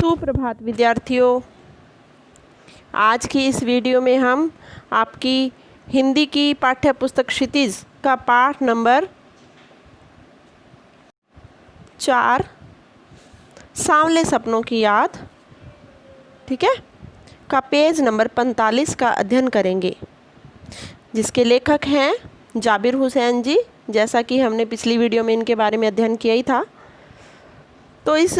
सुप्रभात विद्यार्थियों। आज की इस वीडियो में हम आपकी हिंदी की पाठ्य पुस्तक क्षितिज का पाठ नंबर 4 सांवले सपनों की याद, ठीक है, का पेज नंबर 45 का अध्ययन करेंगे, जिसके लेखक हैं जाबिर हुसैन जी। जैसा कि हमने पिछली वीडियो में इनके बारे में अध्ययन किया ही था। तो इस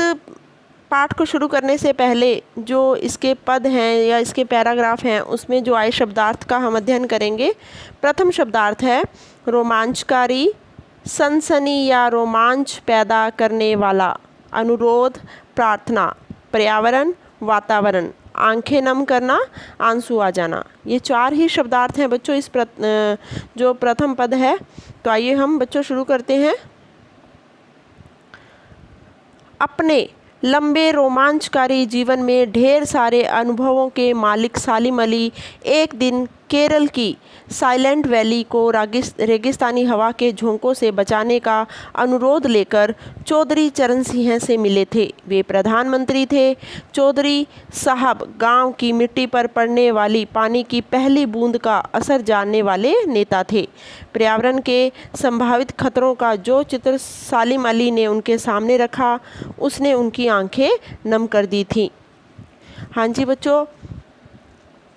पाठ को शुरू करने से पहले जो इसके पद हैं या इसके पैराग्राफ हैं, उसमें जो आए शब्दार्थ का हम अध्ययन करेंगे। प्रथम शब्दार्थ है रोमांचकारी, सनसनी या रोमांच पैदा करने वाला, अनुरोध, प्रार्थना, पर्यावरण, वातावरण, आंखें नम करना, आंसू आ जाना। ये 4 ही शब्दार्थ हैं बच्चों इस जो प्रथम पद है। तो आइए हम बच्चों शुरू करते हैं। अपने लंबे रोमांचकारी जीवन में ढेर सारे अनुभवों के मालिक सालिम अली एक दिन केरल की साइलेंट वैली को रेगिस्तानी हवा के झोंकों से बचाने का अनुरोध लेकर चौधरी चरण सिंह से मिले थे। वे प्रधानमंत्री थे। चौधरी साहब गांव की मिट्टी पर पड़ने वाली पानी की पहली बूंद का असर जानने वाले नेता थे। पर्यावरण के संभावित खतरों का जो चित्र सालिम अली ने उनके सामने रखा, उसने उनकी आंखें नम कर दी थीं। हाँ जी बच्चों,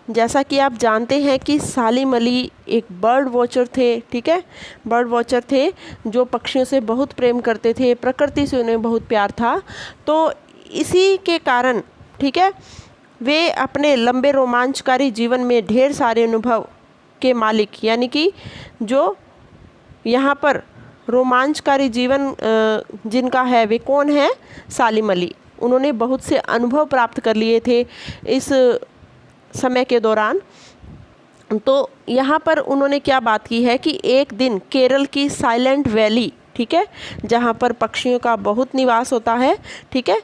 जैसा कि आप जानते हैं कि सालिम अली एक बर्ड वॉचर थे, ठीक है, बर्ड वॉचर थे जो पक्षियों से बहुत प्रेम करते थे, प्रकृति से उन्हें बहुत प्यार था। तो इसी के कारण, ठीक है, वे अपने लंबे रोमांचकारी जीवन में ढेर सारे अनुभव के मालिक, यानी कि जो यहाँ पर रोमांचकारी जीवन जिनका है, वे कौन है? सालिम अली। उन्होंने बहुत से अनुभव प्राप्त कर लिए थे इस समय के दौरान। तो यहाँ पर उन्होंने क्या बात की है कि एक दिन केरल की साइलेंट वैली, ठीक है, जहाँ पर पक्षियों का बहुत निवास होता है, ठीक है,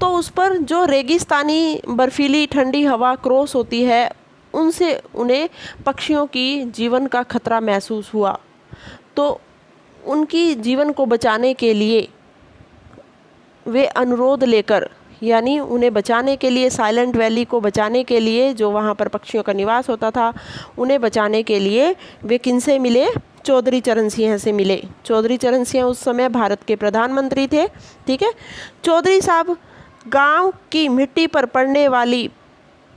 तो उस पर जो रेगिस्तानी बर्फीली ठंडी हवा क्रॉस होती है, उनसे उन्हें पक्षियों की जीवन का खतरा महसूस हुआ। तो उनकी जीवन को बचाने के लिए वे अनुरोध लेकर, यानी उन्हें बचाने के लिए, साइलेंट वैली को बचाने के लिए, जो वहाँ पर पक्षियों का निवास होता था, उन्हें बचाने के लिए वे किनसे मिले? चौधरी चरण सिंह से मिले। चौधरी चरण सिंह उस समय भारत के प्रधानमंत्री थे, ठीक है। चौधरी साहब गांव की मिट्टी पर पड़ने वाली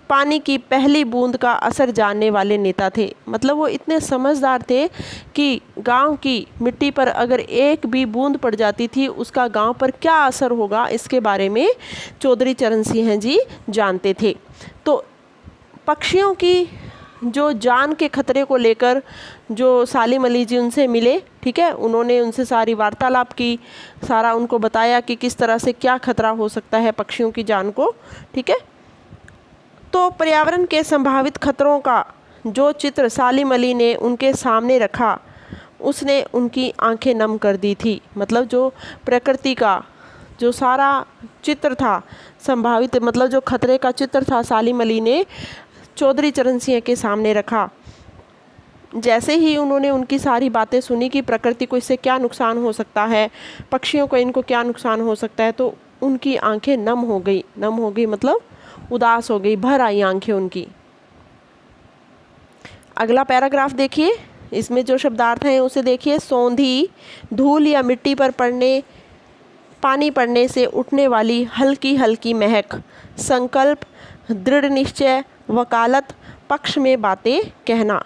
पानी की पहली बूंद का असर जानने वाले नेता थे। मतलब वो इतने समझदार थे कि गांव की मिट्टी पर अगर एक भी बूंद पड़ जाती थी, उसका गांव पर क्या असर होगा, इसके बारे में चौधरी चरण सिंह जी जानते थे। तो पक्षियों की जो जान के खतरे को लेकर जो सालिम अली जी उनसे मिले, ठीक है, उन्होंने उनसे सारी वार्तालाप की, सारा उनको बताया कि किस तरह से क्या खतरा हो सकता है पक्षियों की जान को, ठीक है। तो पर्यावरण के संभावित खतरों का जो चित्र सालिम अली ने उनके सामने रखा, उसने उनकी आंखें नम कर दी थी। मतलब जो प्रकृति का जो सारा चित्र था, संभावित मतलब जो खतरे का चित्र था, सालिम अली ने चौधरी चरण सिंह के सामने रखा। जैसे ही उन्होंने उनकी सारी बातें सुनी कि प्रकृति को इससे क्या नुकसान हो सकता है, पक्षियों को इनको क्या नुकसान हो सकता है, तो उनकी आंखें नम हो गई। नम हो गई मतलब उदास हो गई, भर आई आंखें उनकी। अगला पैराग्राफ देखिए, इसमें जो शब्दार्थ हैं उसे देखिए। सौंधी, धूल या मिट्टी पर पानी पड़ने से उठने वाली हल्की हल्की महक, संकल्प, दृढ़ निश्चय, वकालत, पक्ष में बातें कहना।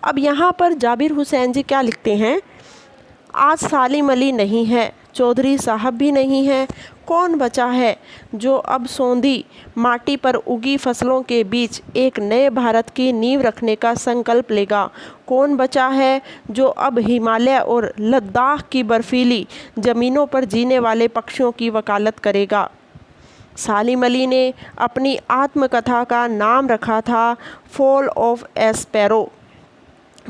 अब यहाँ पर जाबिर हुसैन जी क्या लिखते हैं? आज सालिम अली नहीं है, चौधरी साहब भी नहीं है, कौन बचा है जो अब सौंधी माटी पर उगी फसलों के बीच एक नए भारत की नींव रखने का संकल्प लेगा? कौन बचा है जो अब हिमालय और लद्दाख की बर्फीली ज़मीनों पर जीने वाले पक्षियों की वकालत करेगा? सालिम अली ने अपनी आत्मकथा का नाम रखा था फॉल ऑफ ए स्पैरो।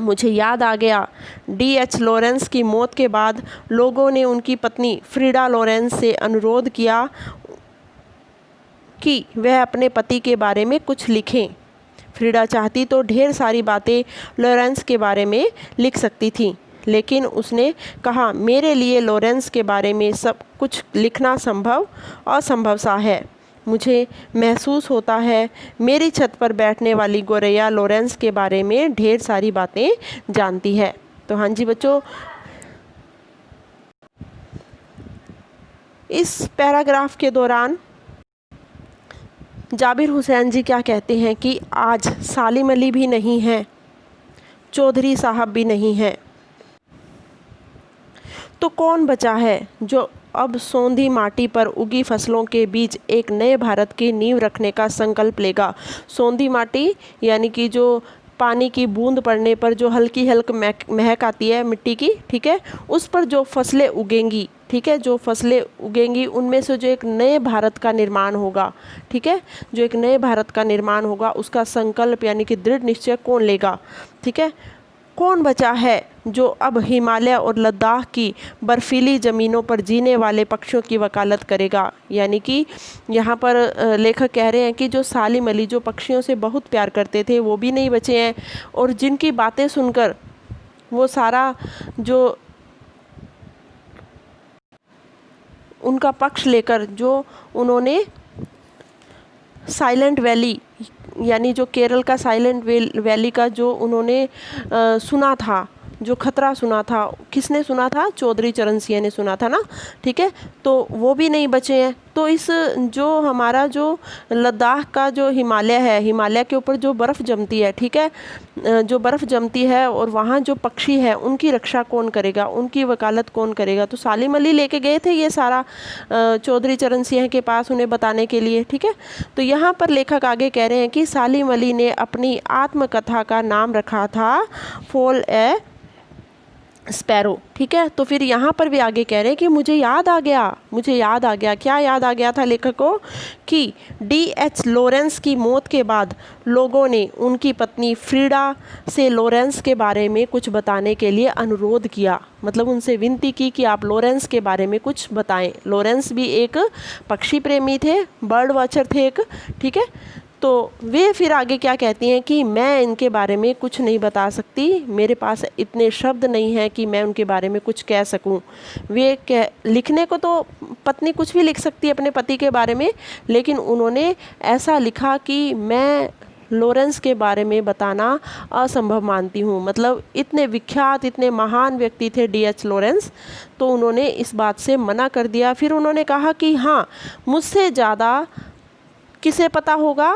मुझे याद आ गया, D.H. लॉरेंस की मौत के बाद लोगों ने उनकी पत्नी फ्रीडा लॉरेंस से अनुरोध किया कि वह अपने पति के बारे में कुछ लिखें। फ्रीडा चाहती तो ढेर सारी बातें लॉरेंस के बारे में लिख सकती थी, लेकिन उसने कहा, मेरे लिए लॉरेंस के बारे में सब कुछ लिखना असंभव सा है। मुझे महसूस होता है मेरी छत पर बैठने वाली गोरैया लॉरेंस के बारे में ढेर सारी बातें जानती है। तो हाँ जी बच्चों, इस पैराग्राफ के दौरान जाबिर हुसैन जी क्या कहते हैं कि आज सालिम अली भी नहीं है, चौधरी साहब भी नहीं है, तो कौन बचा है जो अब सौंधी माटी पर उगी फसलों के बीच एक नए भारत की नींव रखने का संकल्प लेगा। सौंधी माटी यानी कि जो पानी की बूंद पड़ने पर जो हल्की महक आती है मिट्टी की, ठीक है, उस पर जो फसलें उगेंगी, ठीक है, जो फसलें उगेंगी उनमें से जो एक नए भारत का निर्माण होगा, ठीक है, जो एक नए भारत का निर्माण होगा उसका संकल्प यानी कि दृढ़ निश्चय कौन लेगा, ठीक है। कौन बचा है जो अब हिमालय और लद्दाख की बर्फीली ज़मीनों पर जीने वाले पक्षियों की वकालत करेगा। यानी कि यहाँ पर लेखक कह रहे हैं कि जो सालिम अली जो पक्षियों से बहुत प्यार करते थे वो भी नहीं बचे हैं, और जिनकी बातें सुनकर वो सारा जो उनका पक्ष लेकर जो उन्होंने साइलेंट वैली यानी जो केरल का साइलेंट वैली का जो उन्होंने सुना था, जो खतरा सुना था, किसने सुना था? चौधरी चरण सिंह ने सुना था ना, ठीक है, तो वो भी नहीं बचे हैं। तो इस जो हमारा जो लद्दाख का जो हिमालय है, हिमालय के ऊपर जो बर्फ़ जमती है, ठीक है, जो बर्फ़ जमती है और वहाँ जो पक्षी है उनकी रक्षा कौन करेगा, उनकी वकालत कौन करेगा? तो सालिम अली लेके गए थे ये सारा चौधरी चरण सिंह के पास उन्हें बताने के लिए, ठीक है। तो यहाँ पर लेखक आगे कह रहे हैं कि सालिम अली ने अपनी आत्मकथा का नाम रखा था फॉल ए स्पैरो, ठीक है। तो फिर यहाँ पर भी आगे कह रहे हैं कि मुझे याद आ गया। क्या याद आ गया था लेखक को? कि D.H. लॉरेंस की मौत के बाद लोगों ने उनकी पत्नी फ्रीडा से लॉरेंस के बारे में कुछ बताने के लिए अनुरोध किया, मतलब उनसे विनती की कि आप लॉरेंस के बारे में कुछ बताएं। लॉरेंस भी एक पक्षी प्रेमी थे, बर्ड वॉचर थे एक, ठीक है। तो वे फिर आगे क्या कहती हैं कि मैं इनके बारे में कुछ नहीं बता सकती, मेरे पास इतने शब्द नहीं हैं कि मैं उनके बारे में कुछ कह सकूं। वे लिखने को तो पत्नी कुछ भी लिख सकती है अपने पति के बारे में, लेकिन उन्होंने ऐसा लिखा कि मैं लॉरेंस के बारे में बताना असंभव मानती हूँ। मतलब इतने विख्यात, इतने महान व्यक्ति थे D.H. लॉरेंस, तो उन्होंने इस बात से मना कर दिया। फिर उन्होंने कहा कि हाँ, मुझसे ज़्यादा किसे पता होगा?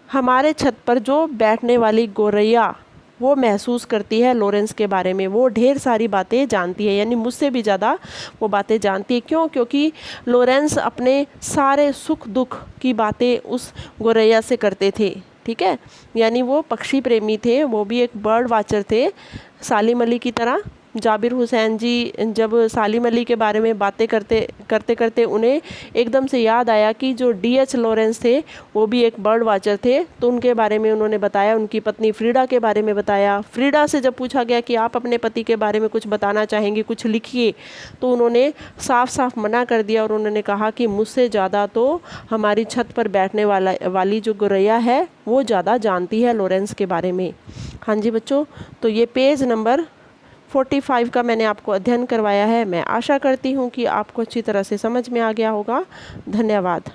हमारे छत पर जो बैठने वाली गोरैया वो महसूस करती है लॉरेंस के बारे में, वो ढेर सारी बातें जानती है, यानी मुझसे भी ज़्यादा वो बातें जानती है। क्यों? क्योंकि लॉरेंस अपने सारे सुख दुख की बातें उस गोरैया से करते थे, ठीक है। यानी वो पक्षी प्रेमी थे, वो भी एक बर्ड वाचर थे सालिम अली की तरह। जाबिर हुसैन जी जब सालिम अली के बारे में बातें करते उन्हें एकदम से याद आया कि जो D.H. लॉरेंस थे वो भी एक बर्ड वाचर थे, तो उनके बारे में उन्होंने बताया, उनकी पत्नी फ्रीडा के बारे में बताया। फ्रीडा से जब पूछा गया कि आप अपने पति के बारे में कुछ बताना चाहेंगे, कुछ लिखिए, तो उन्होंने साफ साफ मना कर दिया और उन्होंने कहा कि मुझसे ज़्यादा तो हमारी छत पर बैठने वाली जो गोरैया है वो ज़्यादा जानती है लॉरेंस के बारे में। हाँ जी बच्चों, तो ये पेज नंबर 45 का मैंने आपको अध्ययन करवाया है। मैं आशा करती हूँ कि आपको अच्छी तरह से समझ में आ गया होगा। धन्यवाद।